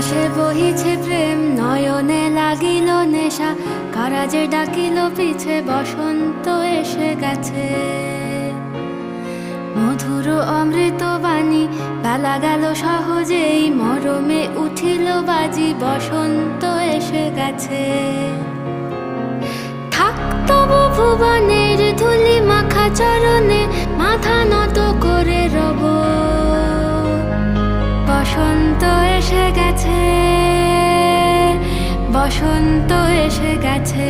আকাশে বহিছে প্রেম, নয়নে লাগিল নেশা, কারাজে ডাকিল পিছে, বসন্ত এসে গেছে। মধুর অমৃত বাণী, বেলা গেল সহজেই, মরমে উঠিল বাজি, বসন্ত এসে গেছে। থাক তবু ভুবনের ধুলি মাখা চরণে, মাথা নত করে রব। বসন্ত এসে গেছে, বসন্ত এসে গেছে।